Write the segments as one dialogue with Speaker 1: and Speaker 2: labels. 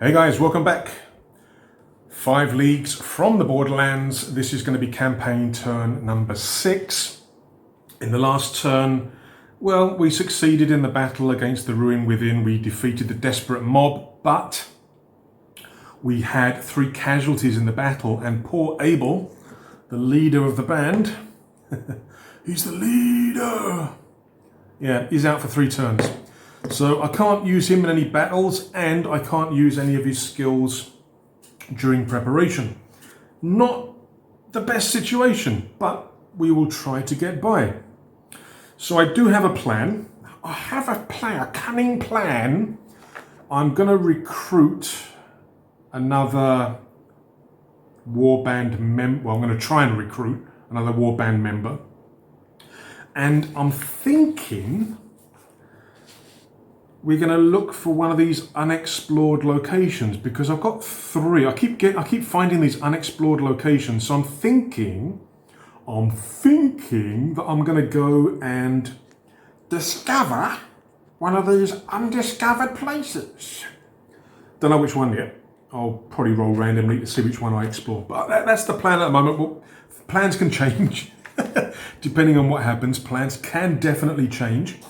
Speaker 1: Hey guys, welcome back. 5 leagues from the borderlands. This is going to be campaign turn number 6. In the last turn, well, we succeeded in the battle against the Ruin Within. We defeated the desperate mob, but we had 3 casualties in the battle, and poor Abel, the leader of the band, he's the leader. Yeah, he's out for 3 turns. So I can't use him in any battles, and I can't use any of his skills during preparation. Not the best situation, but we will try to get by. So I do have a plan. I have a cunning plan. I'm going to recruit another Warband member. Well, I'm going to try and recruit another Warband member. And I'm thinking we're going to look for one of these unexplored locations, because I've got 3. I keep finding these unexplored locations. So I'm thinking that I'm going to go and discover one of these undiscovered places. Don't know which one yet. I'll probably roll randomly to see which one I explore. But that's the plan at the moment. Well, plans can change depending on what happens. Plans can definitely change.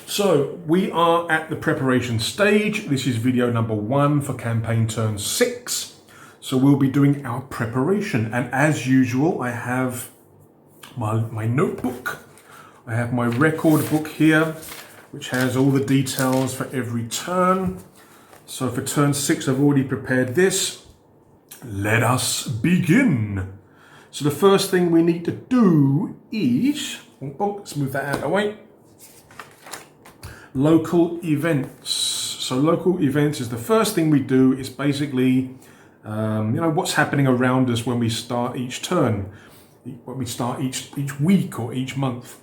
Speaker 1: So we are at the preparation stage. This is video number 1 for campaign turn 6. So we'll be doing our preparation. And as usual, I have my notebook. I have my record book here, which has all the details for every turn. So for turn 6, I've already prepared this. Let us begin. So the first thing we need to do is, let's move that out of the way. Local events. So local events is the first thing we do. Is basically, what's happening around us when we start each turn, when we start each week or each month.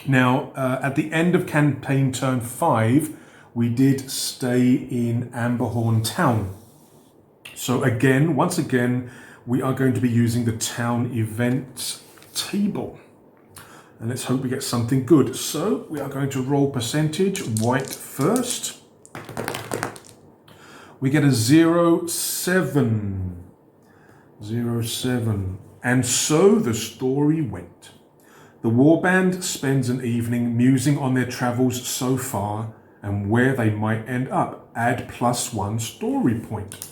Speaker 1: Now, at the end of campaign turn 5, we did stay in Amberhorn Town. So once again, we are going to be using the town events table. And let's hope we get something good. So we are going to roll percentage, white first. We get a 0-7. 0-7. And so the story went. The Warband spends an evening musing on their travels so far and where they might end up. Add +1 story point.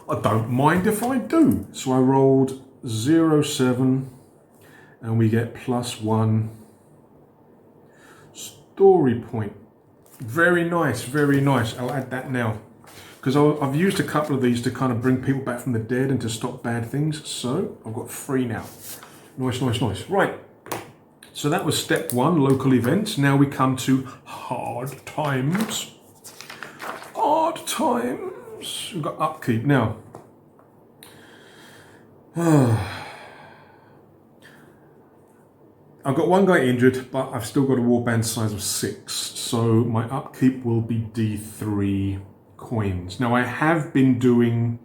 Speaker 1: I don't mind if I do. So I rolled 0-7. And we get +1 story point. Very nice, very nice. I'll add that now, because I've used a couple of these to kind of bring people back from the dead and to stop bad things. So I've got 3 now. Nice, nice, nice. Right. So that was step 1, local events. Now we come to hard times. Hard times. We've got upkeep now. I've got 1 guy injured, but I've still got a warband size of 6. So my upkeep will be D3 coins. Now I have been doing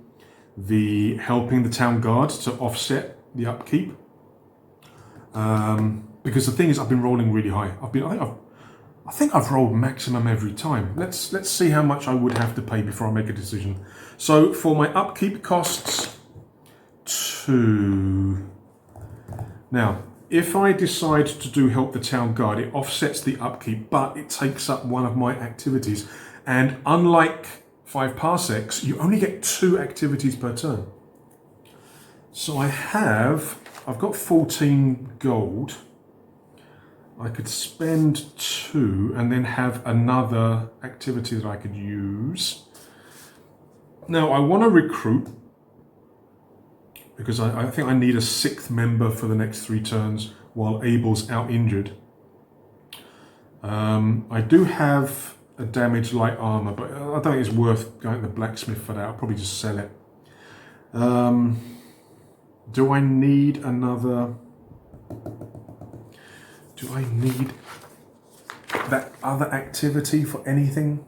Speaker 1: the helping the town guard to offset the upkeep. Because the thing is, I've been rolling really high. I think I've rolled maximum every time. Let's see how much I would have to pay before I make a decision. So for my upkeep costs, 2. Now, if I decide to do help the town guard, it offsets the upkeep, but it takes up one of my activities. And unlike 5 parsecs, you only get 2 activities per turn. So I've got 14 gold. I could spend 2 and then have another activity that I could use. Now I want to recruit, because I think I need a 6th member for the next 3 turns while Abel's out injured. I do have a damaged light armor, but I don't think it's worth going to the blacksmith for that. I'll probably just sell it. Do I need another... Do I need that other activity for anything?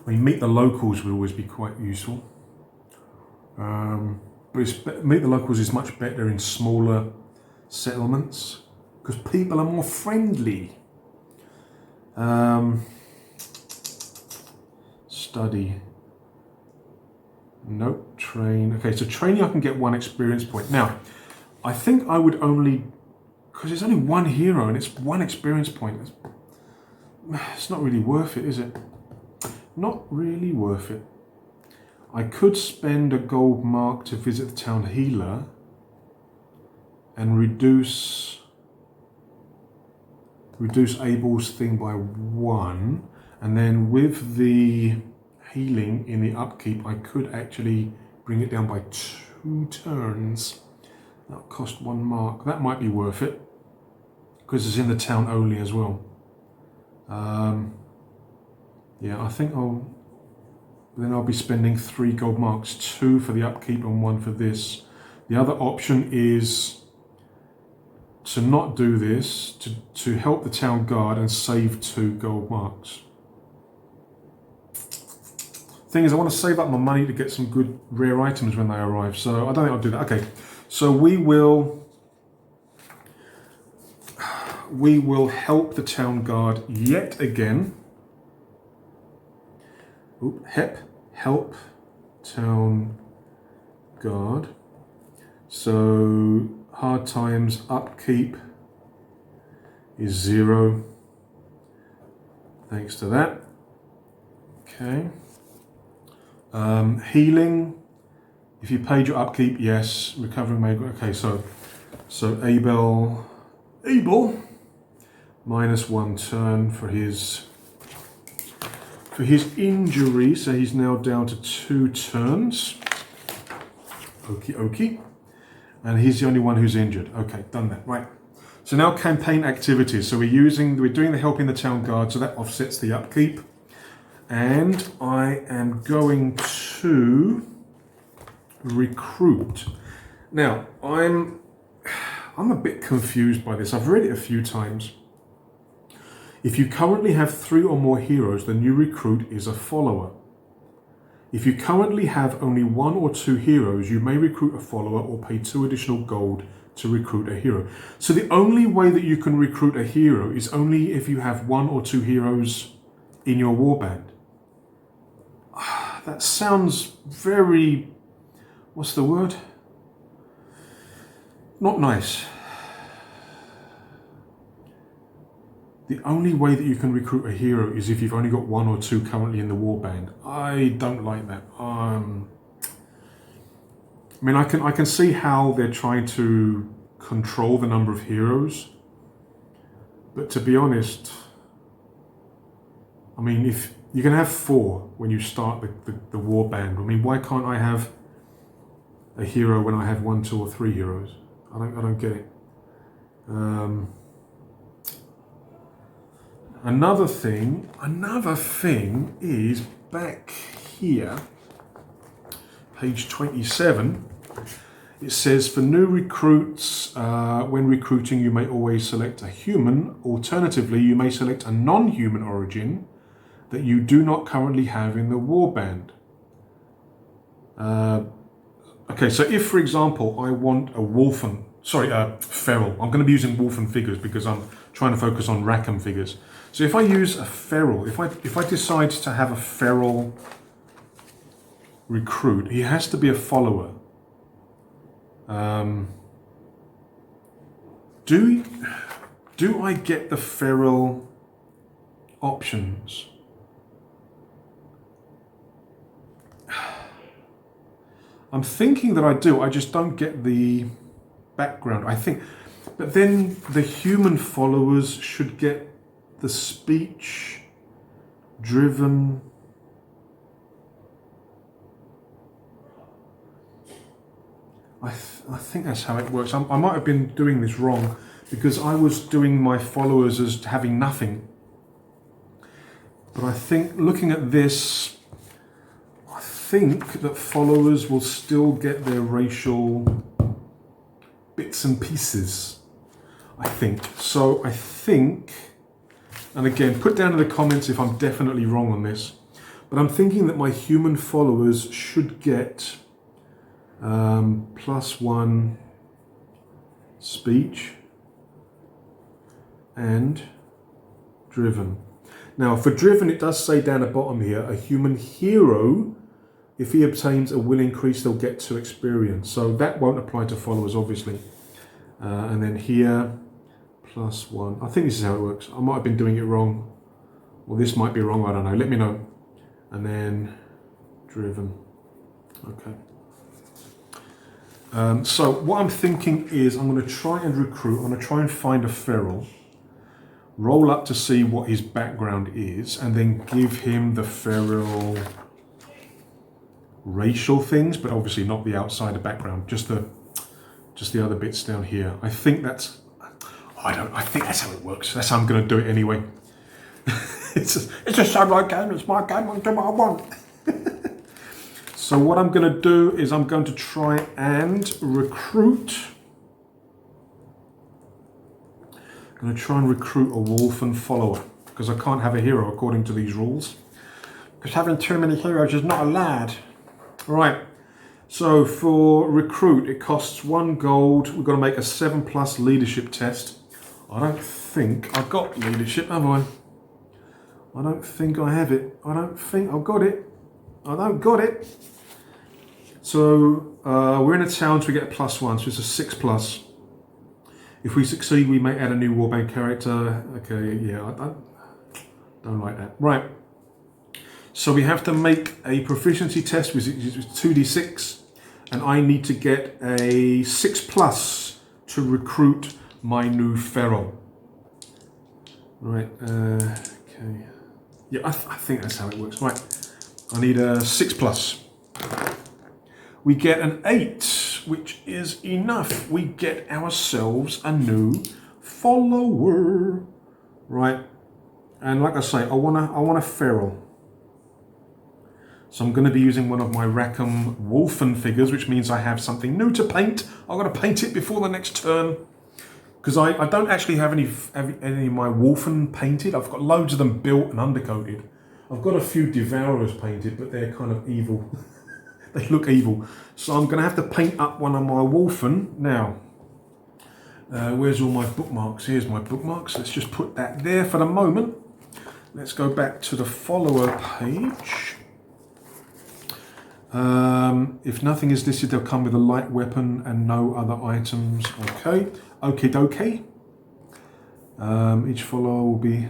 Speaker 1: I mean, meet the locals would always be quite useful. But meet the locals is much better in smaller settlements because people are more friendly. study. Nope, train. Okay, so training I can get 1 experience point. Now, I think I would only, because there's only 1 hero and it's 1 experience point. It's not really worth it, is it? Not really worth it. I could spend a gold mark to visit the town healer and reduce Abel's thing by 1, and then with the healing in the upkeep I could actually bring it down by 2 turns. That'll cost 1 mark. That might be worth it because it's in the town only as well. Yeah, I think I'll be spending 3 gold marks, 2 for the upkeep and 1 for this. The other option is to not do this, to help the town guard and save 2 gold marks. Thing is, I want to save up my money to get some good rare items when they arrive, so I don't think I'll do that. Okay, so we will help the town guard yet again. Help town guard. So hard times upkeep is 0. Thanks to that. Okay. Healing. If you paid your upkeep, yes. Recovering may. Okay, so Abel -1 turn for his injury, so he's now down to 2 turns. Okie dokie. And he's the only one who's injured. Okay, done that. Right. So now campaign activities. So we're doing the helping the town guard, so that offsets the upkeep. And I am going to recruit. Now, I'm a bit confused by this. I've read it a few times. If you currently have 3 or more heroes, the new recruit is a follower. If you currently have only 1 or 2 heroes, you may recruit a follower or pay 2 additional gold to recruit a hero. So the only way that you can recruit a hero is only if you have 1 or 2 heroes in your warband. That sounds very, what's the word? Not nice. The only way that you can recruit a hero is if you've only got 1 or 2 currently in the warband. I don't like that. I mean, I can see how they're trying to control the number of heroes, but to be honest, I mean, if you can have 4 when you start the warband, I mean, why can't I have a hero when I have 1, 2, or 3 heroes? I don't get it. Another thing is back here, page 27, it says for new recruits, when recruiting you may always select a human. Alternatively, you may select a non-human origin that you do not currently have in the warband. Okay, so if, for example, I want a feral. I'm going to be using wolfen figures because I'm trying to focus on Rackham figures. So if I use a feral, if I decide to have a feral recruit, he has to be a follower. Do I get the feral options? I'm thinking that I do. I just don't get the background. I think, but then the human followers should get the speech driven. I think that's how it works. I might have been doing this wrong because I was doing my followers as having nothing. But I think looking at this, I think that followers will still get their racial bits and pieces. I think. So I think, and again, put down in the comments if I'm definitely wrong on this, but I'm thinking that my human followers should get +1 speech and driven. Now, for driven, it does say down the bottom here, a human hero, if he obtains a will increase, they'll get 2 experience. So that won't apply to followers, obviously. And then here, +1. I think this is how it works. I might have been doing it wrong. Well, this might be wrong, I don't know. Let me know. And then driven. Okay. So what I'm thinking is I'm going to try and recruit. I'm going to try and find a feral. Roll up to see what his background is, and then give him the feral racial things, but obviously not the outsider background, just the other bits down here. I think that's I think that's how it works. That's how I'm going to do it anyway. it's a solo game. It's my game. I'll do what I want. So what I'm going to do is I'm going to try and recruit. I'm going to try and recruit a wolf and follower, because I can't have a hero according to these rules. Because having too many heroes is not allowed. Right. So for recruit, it costs 1 gold. We've got to make a 7+ leadership test. I don't think I've got leadership, have I? I don't think I have it. I don't think I've got it. I don't got it. So we're in a town, so we get a +1, so it's a 6+. If we succeed, we may add a new Warband character. Okay, yeah, I don't like that. Right. So we have to make a proficiency test, which is 2d6, and I need to get a 6+ to recruit my new feral. Right, okay. Yeah, I think that's how it works. Right, I need a 6+. We get an 8, which is enough. We get ourselves a new follower. Right, and like I say, I want a feral. So I'm going to be using one of my Rackham Wolfen figures, which means I have something new to paint. I've got to paint it before the next turn. Because I don't actually have any of my Wolfen painted. I've got loads of them built and undercoated. I've got a few Devourers painted, but they're kind of evil. They look evil. So I'm going to have to paint up one of my Wolfen. Now, where's all my bookmarks? Here's my bookmarks. Let's just put that there for the moment. Let's go back to the follower page. If nothing is listed, they'll come with a light weapon and no other items. Okay, okie dokie. Each follower will be.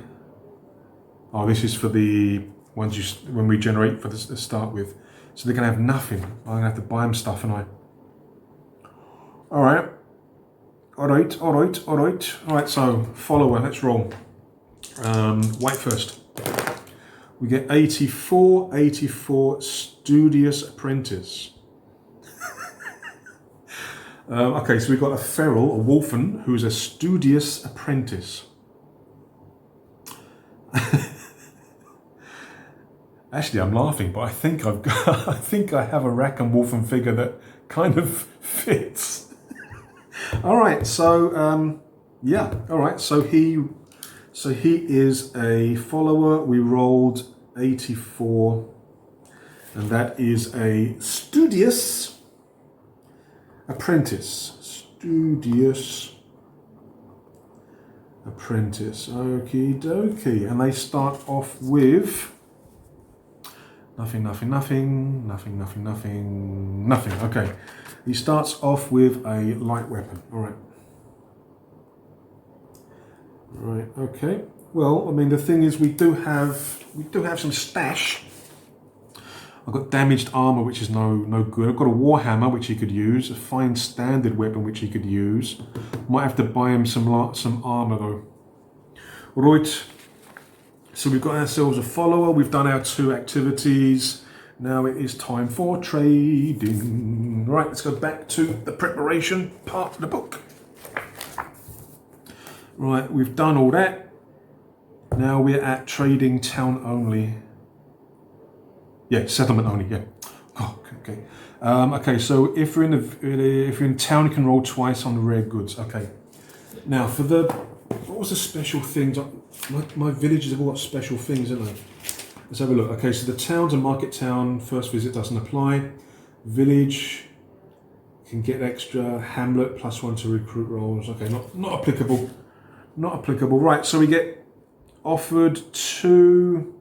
Speaker 1: Oh, this is for the ones when we generate for this to start with. So they're gonna have nothing. I'm gonna have to buy them stuff, and I. All right. All right. So follower. Let's roll. White first. We get 84, studious apprentice. Okay, so we've got a feral, a wolfen, who's a studious apprentice. Actually, I'm laughing, but I think I have a Rackham Wolfen figure that kind of fits. All right, so yeah, all right, so he is a follower. We rolled 84, and that is a studious apprentice. Studious apprentice. Okie dokie. And they start off with nothing. Okay. He starts off with a light weapon. All right. Right, okay. Well, I mean, the thing is, we do have some stash. I've got damaged armor, which is no good. I've got a warhammer, which he could use. A fine standard weapon, which he could use. Might have to buy him some armor though. Right. So we've got ourselves a follower. We've done our 2 activities. Now it is time for trading. Right. Let's go back to the preparation part of the book. Right, we've done all that. Now we're at trading town only. Yeah, settlement only. Yeah. Oh, okay. Okay, so if you're in town, you can roll twice on the rare goods. Okay. Now for what was the special things? My villages have all got special things, haven't they? Let's have a look. Okay, so the town's a market town. First visit doesn't apply. Village can get extra. Hamlet +1 to recruit rolls. Okay, not applicable. Not applicable. Right, so we get offered two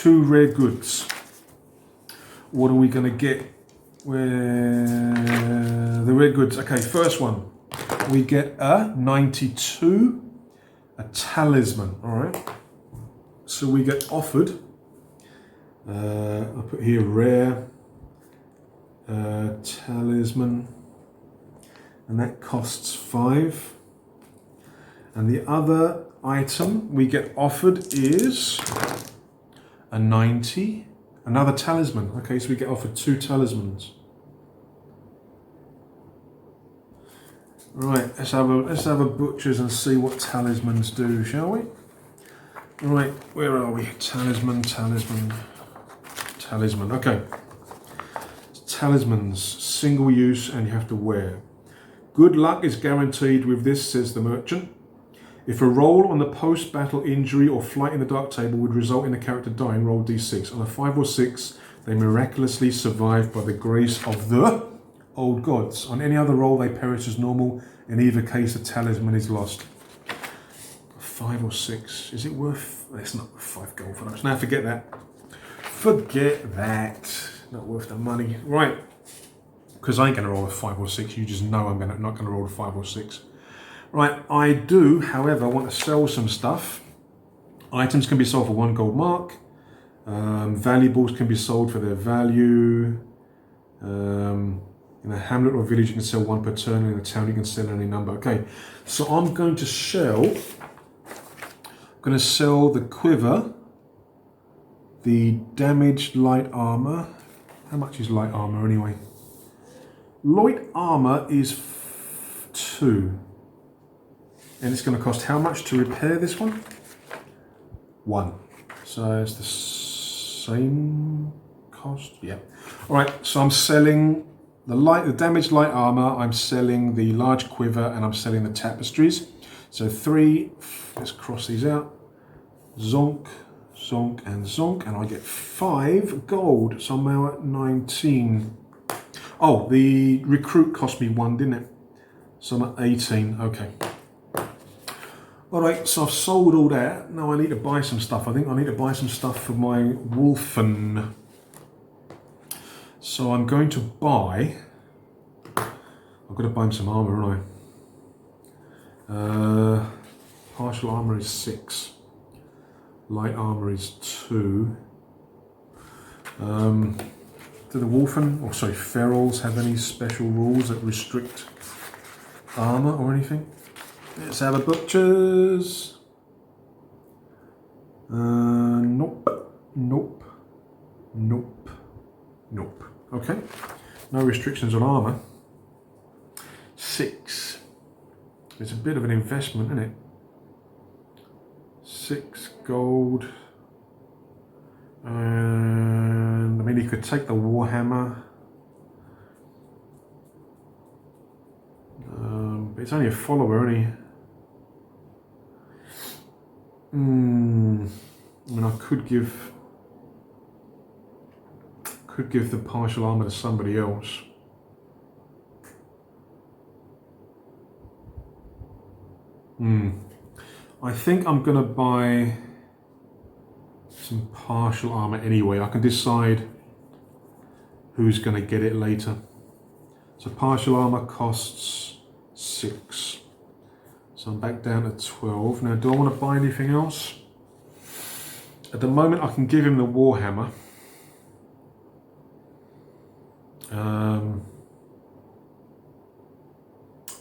Speaker 1: rare goods. What are we going to get? Where the rare goods? Okay, first one. We get a 92, a talisman. All right. So we get offered. I'll put here rare talisman, and that costs 5. And the other item we get offered is a 90, another talisman. Okay, so we get offered 2 talismans. Right, let's have a butcher's and see what talismans do, shall we? Right, where are we? Talisman. Okay. Talismans, single use, and you have to wear. Good luck is guaranteed with this, says the merchant. If a roll on the post-battle injury or flight in the dark table would result in a character dying, roll d6. On a 5 or 6, they miraculously survive by the grace of the old gods. On any other roll, they perish as normal. In either case, the talisman is lost. 5 or 6. Is it worth... It's not worth 5 gold for those. Now, forget that. Forget that. Not worth the money. Right. Because I ain't going to roll a 5 or 6. You just know I'm not going to roll a 5 or 6. Right, I do, however, want to sell some stuff. Items can be sold for 1 gold mark. Valuables can be sold for their value. In a hamlet or village, you can sell 1 per turn. In a town, you can sell any number. Okay, so I'm going to sell the quiver, the damaged light armor. How much is light armor anyway? Light armor is 2. And it's going to cost how much to repair this one? 1. So it's the same cost. Yeah. All right. So I'm selling the damaged light armor. I'm selling the large quiver, and I'm selling the tapestries. So 3. Let's cross these out. Zonk, zonk, and zonk, and I get 5 gold. So I'm now at 19. Oh, the recruit cost me 1, didn't it? So I'm at 18. Okay. Alright, so I've sold all that. Now I need to buy some stuff. I think I need to buy some stuff for my Wolfen. So I'm going to buy... I've got to buy him some armour, haven't I? Partial armour is 6. Light armour is 2. Do the Wolfen, or sorry, Ferals have any special rules that restrict armour or anything? Let's have a butcher's. Nope. Okay. No restrictions on armour. 6. It's a bit of an investment, isn't it? 6 gold. And I mean, he could take the Warhammer. But it's only a follower, isn't he? I mean, I could give the partial armor to somebody else. I think I'm gonna buy some partial armor anyway. I can decide who's gonna get it later. So partial armor costs 6. So I'm back down to 12. Now, do I want to buy anything else? At the moment, I can give him the Warhammer.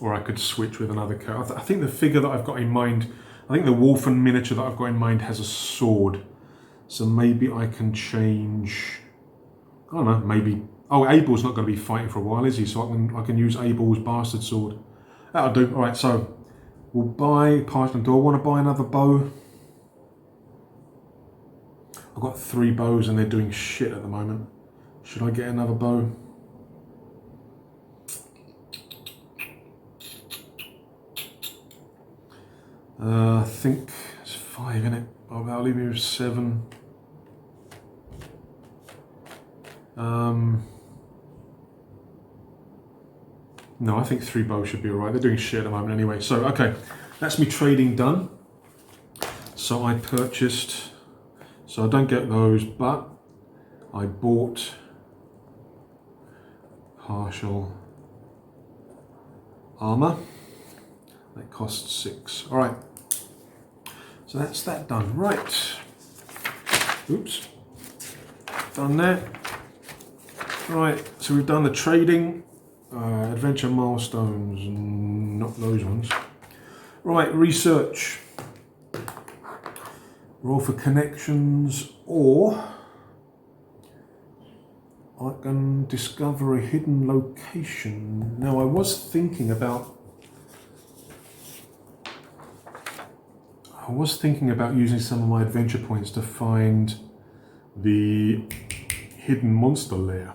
Speaker 1: Or I could switch with another character. I think the figure that I've got in mind, I think the Wolfen miniature that I've got in mind has a sword. So maybe I can change, I don't know, maybe, oh, Abel's not going to be fighting for a while, is he? So I can use Abel's bastard sword. That'll do. All right, so we'll buy partial. Do I want to buy another bow? I've got 3 bows and they're doing shit at the moment. Should I get another bow? I think it's 5, isn't it? Oh, that'll leave me with 7. No, I think 3 bows should be alright. They're doing shit at the moment anyway. So, okay, that's me trading done. So I purchased, so I don't get those, but I bought partial armor. That costs 6. All right. So that's that done. Right. Oops. Done that. Right. So we've done the trading, adventure milestones, not those ones. Right. Research. Roll for connections, or I can discover a hidden location. Now I was thinking about using some of my adventure points to find the hidden monster lair.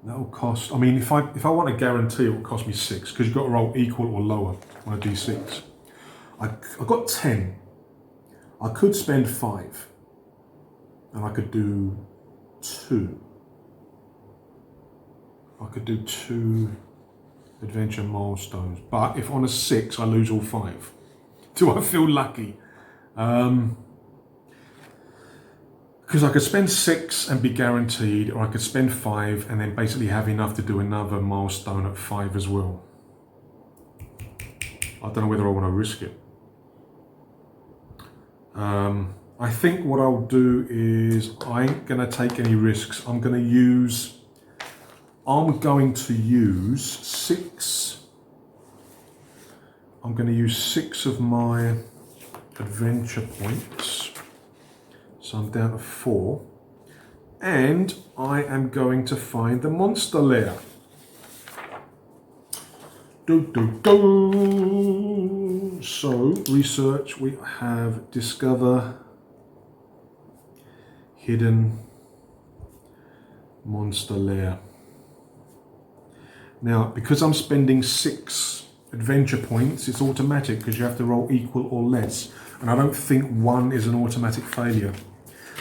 Speaker 1: That'll cost, I mean, if I want to guarantee, it will cost me 6, because you've got to roll equal or lower on a d6. I got 10. I could spend 5, and I could do 2. I could do 2 adventure milestones, but if on a 6 I lose all 5, do I feel lucky? Because I could spend 6 and be guaranteed, or I could spend 5 and then basically have enough to do another milestone at 5 as well. I don't know whether I want to risk it. I think what I'll do is I ain't going to take any risks. I'm going to use 6. I'm going to use 6 of my adventure points. So I'm down to 4. And I am going to find the monster lair. So, research, we have discover hidden monster lair. Now, because I'm spending 6 adventure points, it's automatic because you have to roll equal or less. And I don't think 1 is an automatic failure.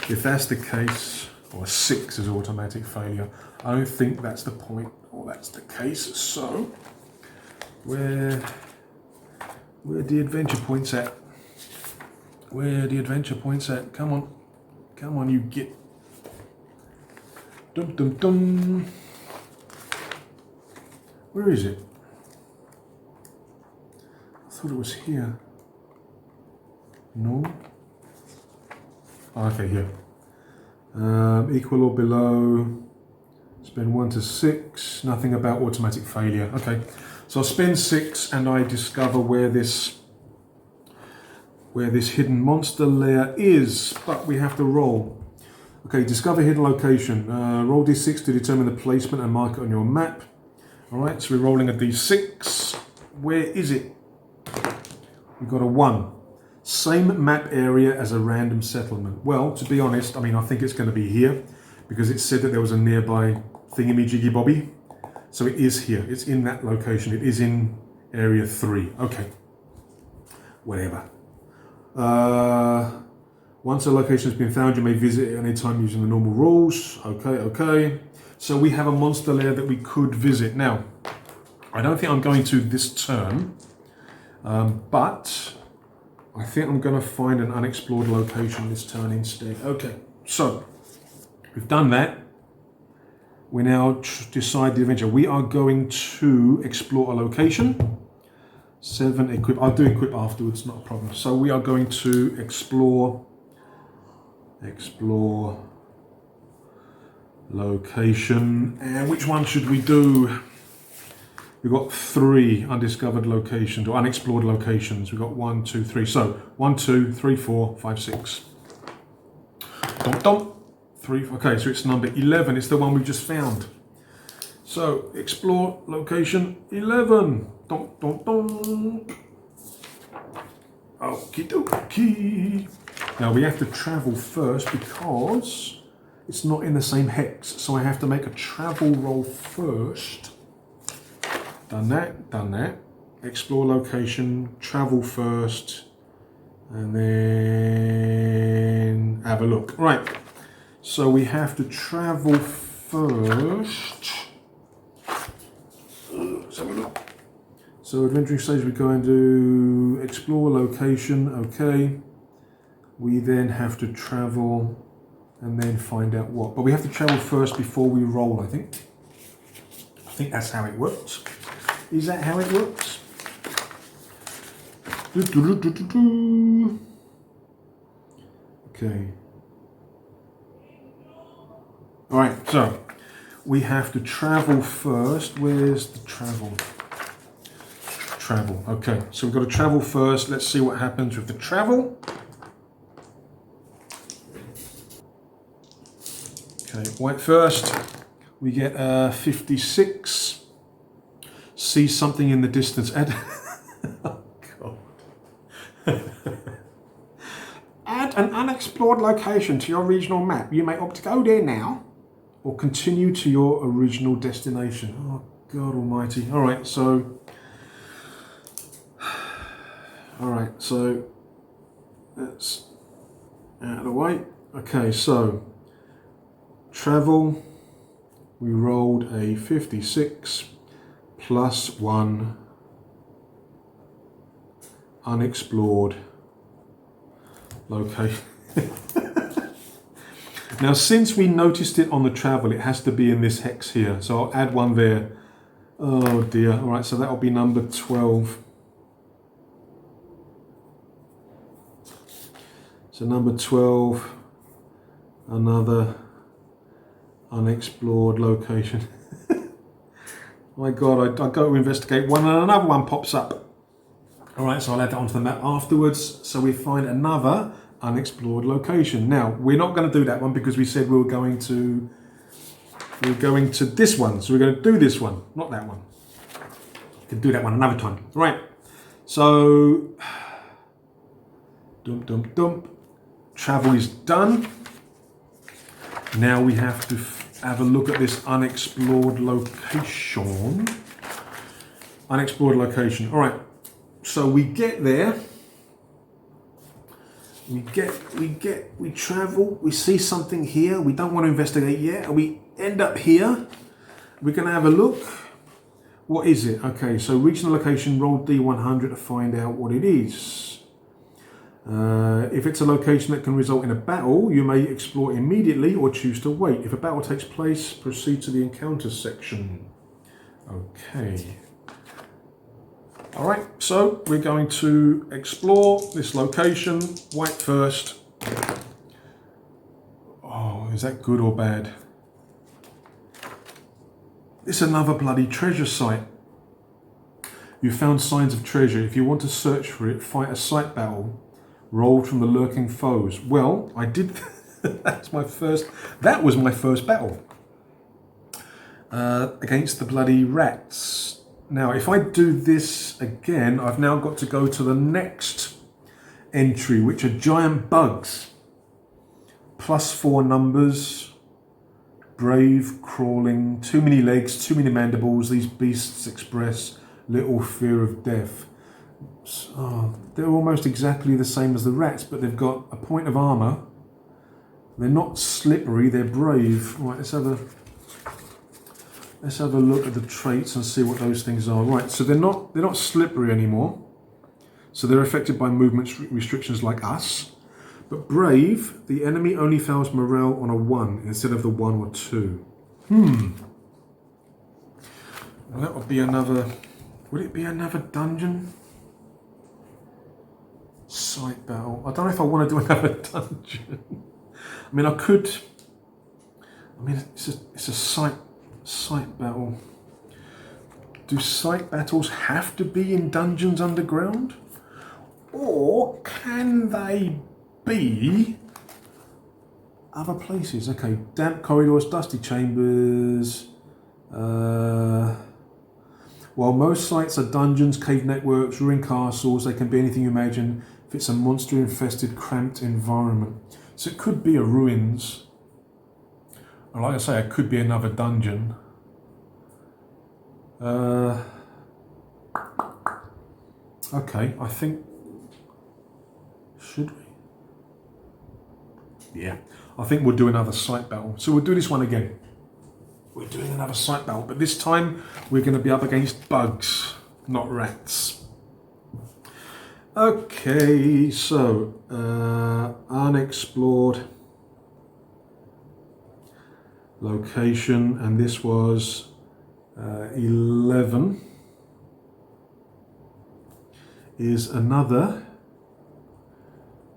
Speaker 1: If that's the case, or 6 is automatic failure, I don't think that's the point, or that's the case. So, where are the adventure points at? Where are the adventure points at? Come on. Come on, you git. Dum dum dum. Where is it? I thought it was here. No? Oh, okay, here. Equal or below. Spend 1 to 6. Nothing about automatic failure. Okay. So I spend 6 and I discover where this hidden monster lair is, but we have to roll. Okay, discover hidden location. Roll d6 to determine the placement and mark it on your map. All right, so we're rolling a d6. Where is it? We've got a 1. Same map area as a random settlement. Well, to be honest, I mean, I think it's going to be here because it said that there was a nearby thingy-jiggy-bobby. So it is here. It's in that location. It is in area 3. Okay. Whatever. Once a location has been found, you may visit it any time using the normal rules. Okay. So we have a monster lair that we could visit. Now, I don't think I'm going to this turn, but I think I'm going to find an unexplored location this turn instead. Okay, so we've done that. We now decide the adventure. We are going to explore a location. 7, equip. I'll do equip afterwards, not a problem. So we are going to explore location. And which one should we do? We've got 3 undiscovered locations or unexplored locations. We've got 1, 2, 3. So 1, 2, 3, 4, 5, 6. Dum, dum. 3. Okay, so it's number 11. It's the one we just found. So explore location 11. Dum, dum, dum. Okie dokie. Now we have to travel first because it's not in the same hex. So I have to make a travel roll first. Done that. Explore location, travel first, and then have a look. Right. So we have to travel first. Let's have a look. So adventuring stage, we're going to explore location, okay. We then have to travel and then find out what. But we have to travel first before we roll, I think. I think that's how it works. Is that how it works? Okay. Alright, so we have to travel first. Where's the travel? Travel. Okay, so we've got to travel first. Let's see what happens with the travel. Okay, white first. We get 56. See something in the distance. Add, oh God. Add an unexplored location to your regional map. You may opt to go there now or continue to your original destination. Oh God almighty. All right, so that's out of the way. Okay, so travel, we rolled a 56 plus 1 unexplored location. Now, since we noticed it on the travel, it has to be in this hex here. So I'll add 1 there. Oh dear. All right, so that'll be number 12. So number 12, another unexplored location. My God, I go to investigate one and another one pops up. All right, so I'll add that onto the map afterwards. So we find another unexplored location. Now, we're not going to do that one because we said we were going to this one. So we're going to do this one, not that one. We can do that one another time. All right, so dump. Travel is done. Now we have to have a look at this unexplored location. Unexplored location. All right. So we get there. We travel. We see something here. We don't want to investigate yet. And we end up here. We're going to have a look. What is it? Okay. So reach the location. Roll D100 to find out what it is. If it's a location that can result in a battle, you may explore immediately or choose to wait. If a battle takes place, proceed to the encounters section. Okay. All right, so we're going to explore this location. White first. Oh, is that good or bad? It's another bloody treasure site. You found signs of treasure. If you want to search for it, fight a site battle. Rolled from the lurking foes. Well, I did. That was my first battle against the bloody rats. Now, if I do this again, I've now got to go to the next entry, which are giant bugs. +4 numbers. Brave, crawling, too many legs, too many mandibles. These beasts express little fear of death. Oh, they're almost exactly the same as the rats, but they've got a point of armor. They're not slippery, they're brave. Right, let's have a look at the traits and see what those things are. Right, so they're not slippery anymore. So they're affected by movement restrictions like us. But brave, the enemy only fails morale on a 1 instead of the 1 or 2. Well, that would be another. Would it be another dungeon? Site battle. I don't know if I want to do another dungeon. I mean, I could. I mean, it's a site battle. Do site battles have to be in dungeons underground, or can they be other places? Okay, damp corridors, dusty chambers. While most sites are dungeons, cave networks, ruined castles, they can be anything you imagine if it's a monster-infested, cramped environment. So it could be a ruins. Or like I say, it could be another dungeon. Okay, I think... Should we? Yeah, I think we'll do another site battle. So we'll do this one again. We're doing another site battle, but this time we're going to be up against bugs. not rats. Okay, so unexplored location, and this was 11 is another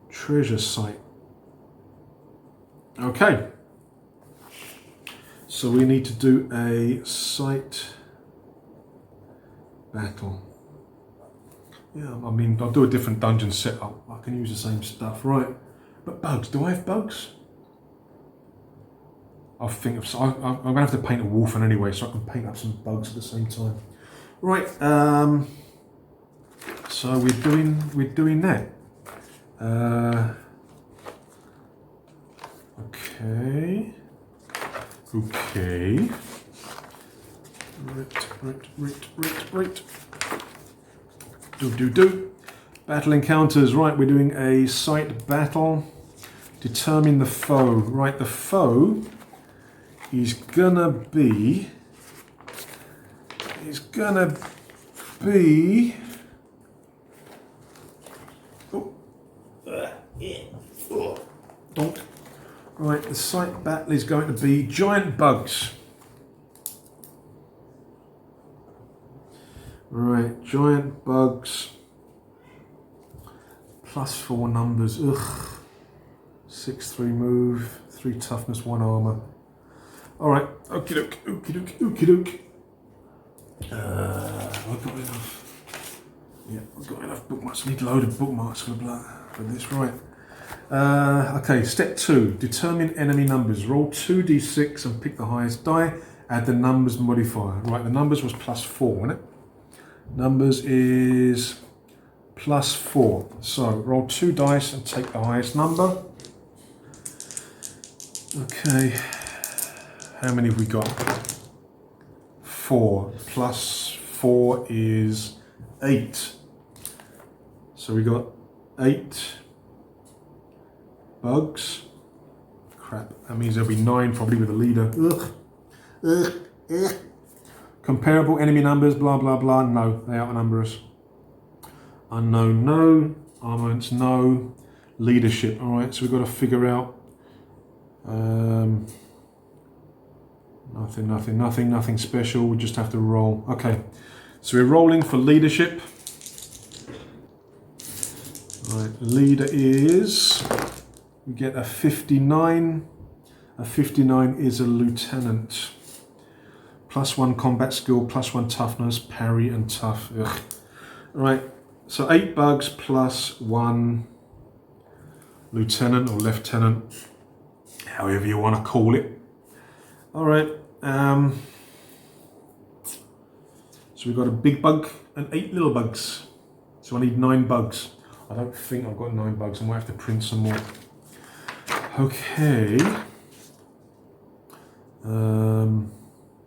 Speaker 1: treasure site. Okay, so we need to do a site battle. Yeah, I mean, I'll do a different dungeon setup. I can use the same stuff, right? But bugs, do I have bugs? I'll think of. I'm gonna have to paint a wolf one anyway, so I can paint up some bugs at the same time. Right. So we're doing that. Okay. Okay. Right. Do. Battle encounters. Right, we're doing a site battle. Determine the foe. Right, the foe is gonna be. Don't. Right, the site battle is going to be giant bugs. Right, giant bugs. +4 numbers. Ugh. 6-3 move, 3 toughness, 1 armor. Alright, okie doke. I've got enough. Yeah, I've got enough bookmarks. I need a load of bookmarks for this, right. Okay, step 2. Determine enemy numbers. Roll 2d6 and pick the highest die. Add the numbers modifier. Right, the numbers was +4, wasn't it? Numbers is +4. So roll 2 dice and take the highest number. Okay. How many have we got? 4. +4 is 8. So we got 8 bugs. Crap. That means there'll be 9 probably with a leader. Ugh. Comparable enemy numbers, blah, blah, blah. No, they outnumber us. Unknown, no. Armaments, no. Leadership. All right, so we've got to figure out. Nothing special. We just have to roll. Okay, so we're rolling for leadership. All right, leader is. We get a 59. A 59 is a lieutenant. +1 combat skill, +1 toughness, parry and tough. Ugh. Right, so 8 bugs +1 lieutenant or lieutenant, however you want to call it. All right, so we've got a big bug and 8 little bugs. So I need 9 bugs. I don't think I've got 9 bugs. I might have to print some more. Okay.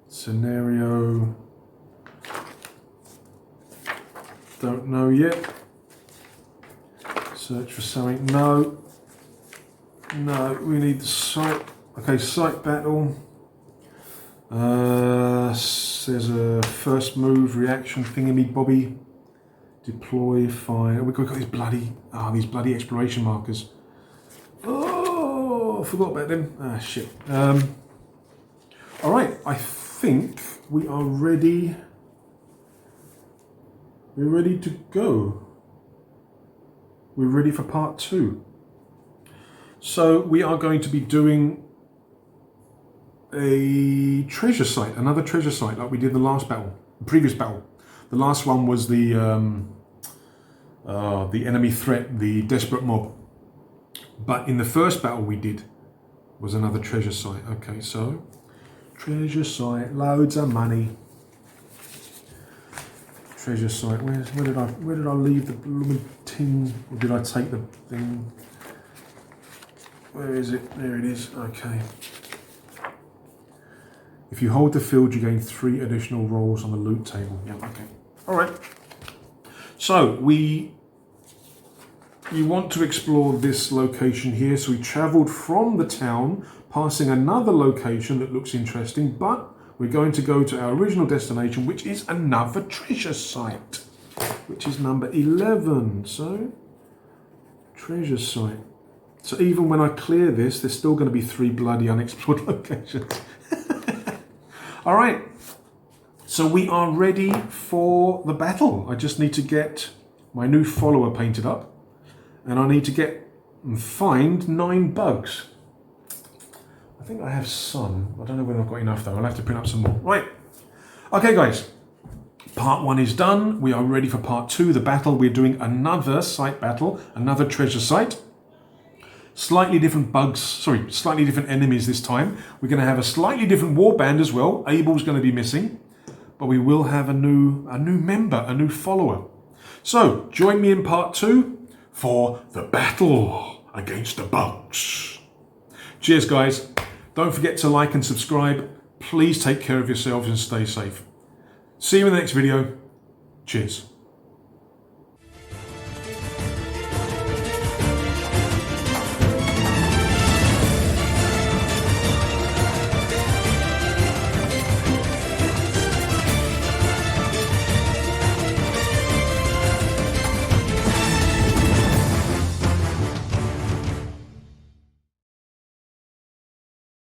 Speaker 1: Scenario. Don't know yet. Search for something. No, we need the site. Okay, site battle. There's a first move, reaction, thingy-bobby. Deploy, fire. We've got these bloody exploration markers. Oh, I forgot about them. Shit. All right, I think we are ready. We're ready to go. We're ready for part 2. So we are going to be doing a treasure site, another treasure site like we did the last battle, the previous battle. The last one was the enemy threat, the desperate mob. But in the first battle we did was another treasure site. Okay, so treasure site, loads of money. Treasure site. Where did I leave the blooming tin? Or did I take the thing? Where is it? There it is. Okay. If you hold the field, you gain 3 additional rolls on the loot table. Yeah. Okay. All right. So we want to explore this location here. So we travelled from the town, passing another location that looks interesting, but we're going to go to our original destination, which is another treasure site, which is number 11. So, treasure site. So even when I clear this, there's still going to be 3 bloody unexplored locations. All right. So we are ready for the battle. I just need to get my new follower painted up. And I need to get and find 9 bugs. I think I have some. I don't know whether I've got enough though. I'll have to print up some more. Right. Okay, guys. Part 1 is done. We are ready for part 2, the battle. We're doing another site battle, another treasure site. Slightly different bugs, slightly different enemies this time. We're going to have a slightly different warband as well. Abel's going to be missing. But we will have a new member, a new follower. So, join me in part 2 for the battle against the bugs. Cheers, guys. Don't forget to like and subscribe. Please take care of yourselves and stay safe. See you in the next video. Cheers.